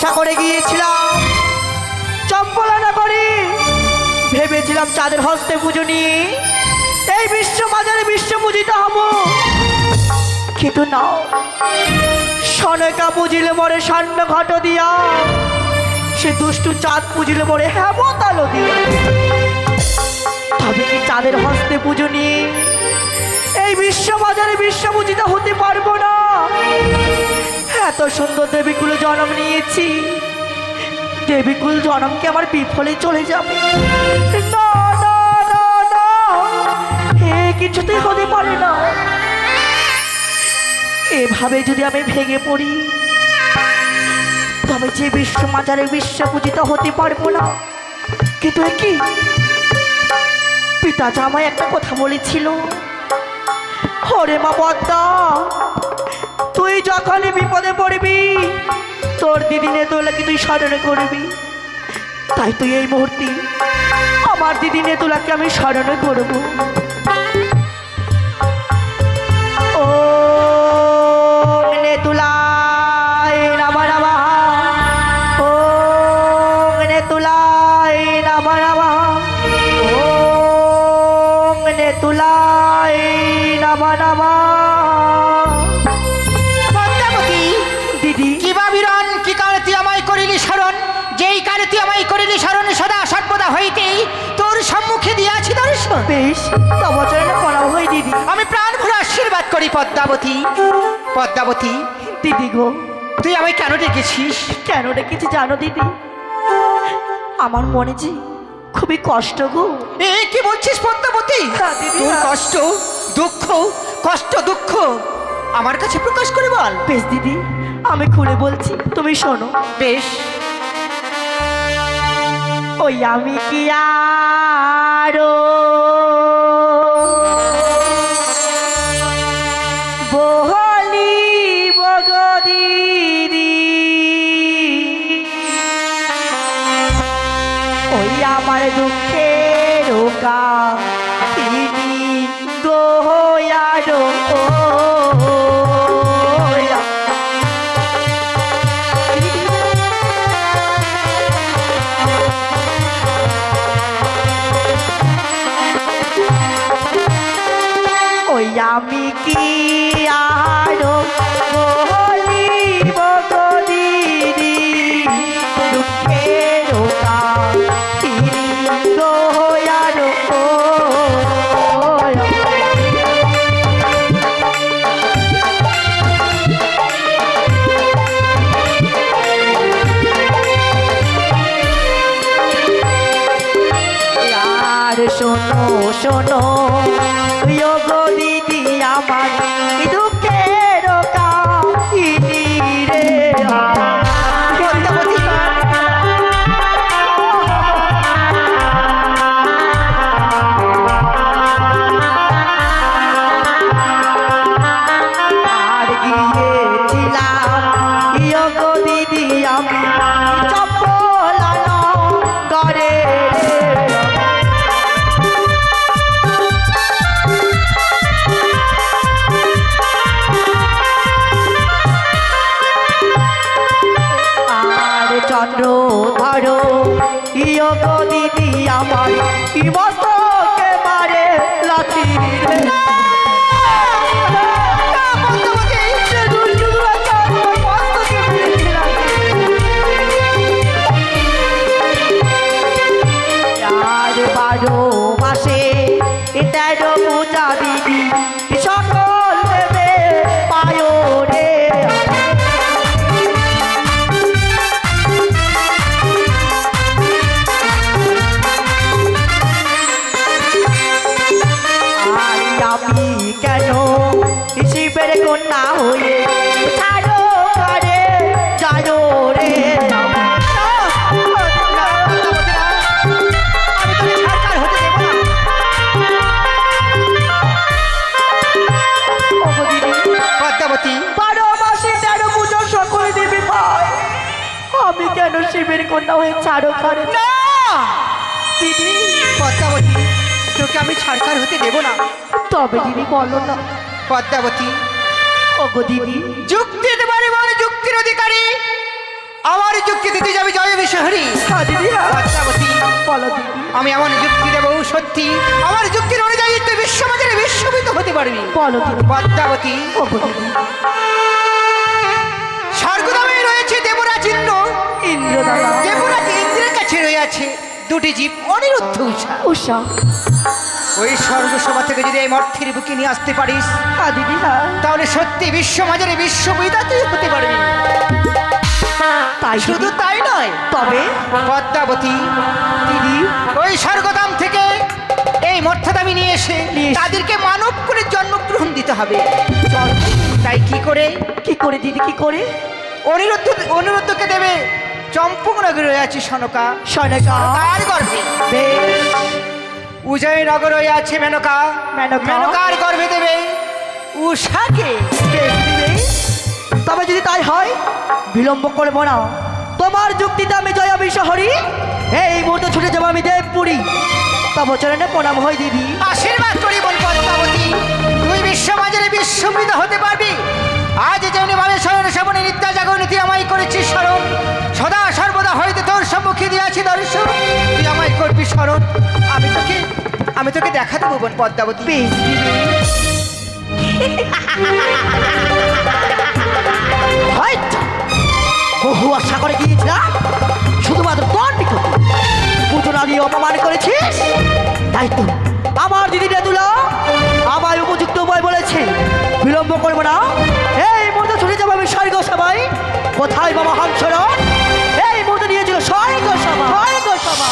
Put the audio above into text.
ভরসা করে গিয়েছিলাম চম্পলানা করে, ভেবেছিলাম চাঁদের হস্তে পুজো নিয়ে এই বিশ্ব বাজারে বিশ্ব পূজিত হব, কিন্তু না, সনকা পুজিলে মরে সান্ন ঘট দিয়া, সে দুষ্টু চাঁদ পুজিলে মরে হেমতালো দিয়া। তবে কি চাঁদের হস্তে পুজো নিয়ে এই বিশ্ব বাজারে বিশ্ব পূজিত হতে পারবো না? এত সুন্দর দেবীকুল জন্ম নিয়েছি, দেবীকুল জন্মকে আমার বিফলে চলে যাবে। না না না না, এ কিছুতেই হতে পারে না। এভাবে যদি আমি ভেঙে পড়ি, তবে যে বিশ্ব বাজারে বিশ্ব পূজিত হতে পারবো না। কিন্তু কি পিতা জামাই একটা কথা বলেছিল, ওরে মা পদ্মা, তুই যখনই বিপদে পড়বি তোর দিদি নেতুলাকে তুই স্মরণ করবি। তাই তুই এই মুহূর্তে আমার দিদি নেতুলাকে আমি স্মরণ করব। ও নেতুলায় নমঃ নমঃ, ও নেতুলায় নমঃ নমঃ, ও নেতুলায় নমঃ নমঃ। আমি প্রাণ ভরে আশীর্বাদ করি পদ্মাবতী। পদ্মাবতী দিদি গো, তুই আমায় কেন ডেকেছিস? কেন ডেকেছি জানো দিদি? আমার মনে যে খুবই কষ্ট গো। এ কি বলছিস পদ্মাবতী? দিদি, তোর কষ্ট দুঃখ, কষ্ট দুঃখ আমার কাছে প্রকাশ করে বল। বেশ দিদি, আমি খুলে বলছি, তুমি শোনো। বেশ। ওই আমি কি আরো বহলি বগদিদি, ওই আমার দুঃখের কাহিনী গো আরো। আমি কি আরো বলিব গো দিদি, দুঃখের কাহিনী গো আরো। আর শোনো শোনো গো দিদি, আমার দুঃখের কাহিনী রে। আর গিয়েছিলাম গো দিদি আমি চপলানো করে। চন্দ্র ধরো গো দিদি আমার কি মস্তকে মারে লাঠি রে। আর 12 মাসে 13 পূজা দিদি সকল দেবে পায় রে। আমি কেন শিবের কন্যা হয়ে ছাড়ো করে জানো রে। পদ্মাবতী 12 মাসে 13 পুজো সকলে দেবী পায়, আমি কেন শিবের কন্যা হয়ে ছাড়ো করে না? দিদি পদ্মাবতী, তোকে আমি ছাড়কার হতে দেব না। তবে দিদি বলো না। পদ্মাবতী ওগো দিদি, যুক্তি দেবারে বল যুক্তির অধিকারী, আমার যুক্তি দিতে যাবি জয় বিশ্বহরি। হ্যাঁ দিদি হ্যাঁ পদ্মাবতী, বলো দিদি আমি এমন যুক্তি দেবো সত্যি আমার যুক্তির অনুযায়ী তুই বিশ্ববাজারে বিশ্ববিত হতে পারবি। বলো দিদি পদ্মাবতী, ও গো দিদি স্বর্গধামে রয়েছে দেবরাজ ইন্দ্র। ইন্দ্র দাদা দেবরাজ ইন্দ্রের কাছে রয়েছে দুটি জীব অনিরুদ্ধ উষা। উষা ওই স্বর্গসভা থেকে যদি এই মর্থের বুকে নিয়ে আসতে পারিস হ্যাঁ দিদি হ্যাঁ তাহলে সত্যি বিশ্ববাজারে বিশ্ববিদা তুই হতে পারবি। তাই শুধু শুধু তাই নয়, তবে পদ্মাবতী, দিদি ওই স্বর্গধাম থেকে এই মর্থধামে নিয়ে এসে নিয়ে এসে। তাদেরকে মানব করে জন্মগ্রহণ দিতে হবে। চল তাই কি করে কি করে দিদি কি করে অনিরুদ্ধকে দেবে চম্পক নগরে রয়েছে সনকা। সনকা তার গর্ভে বেশ উজয় নগর রয়ে আছে মেনকা। মেনকা। মেনকার গর্ভে দেবে উষাকে। কে দিদি? তবে যদি তাই হয় বিলম্ব করবো না তোমার যুক্তিতে আমি জয়া বিশ্বহরি এই মুহূর্তে ছুটে যাবো আমি দেবপুরী তব চরণে প্রণাম হয় দিদি আশীর্বাদ করি বল পদ্মাবতী, তুই বিশ্ববাজারে বিশ্ববিদ হতে পারবি। আজ যেমনি ভাবে স্মরণ শ্রবণে নিত্যা জাগরণী আমায় করেছিস স্মরণ, সদা সর্বদা হইতে তোর সম্মুখে দিয়েছি দর্শন, তুই আমায় করবি স্মরণ। আমি তোকে দেখা দেবো বোন পদ্মাবতী। বেশ দিদি হয়তো বহু আশা করে গিয়েছিলাম শুধুমাত্র তোর নিকট পুজো না দিয়ে অপমান করেছিস তাই তো আমার দিদি রেদুলা আমায় উপযুক্ত উপায় বলেছে বিলম্ব করবো না এই মুহূর্তে ছুটে যাবো আমি স্বর্গ সবাই কোথায় বাবা হামসরণ এই মুহূর্তে নিয়েছিল স্বর্গ সভা স্বর্গ সভা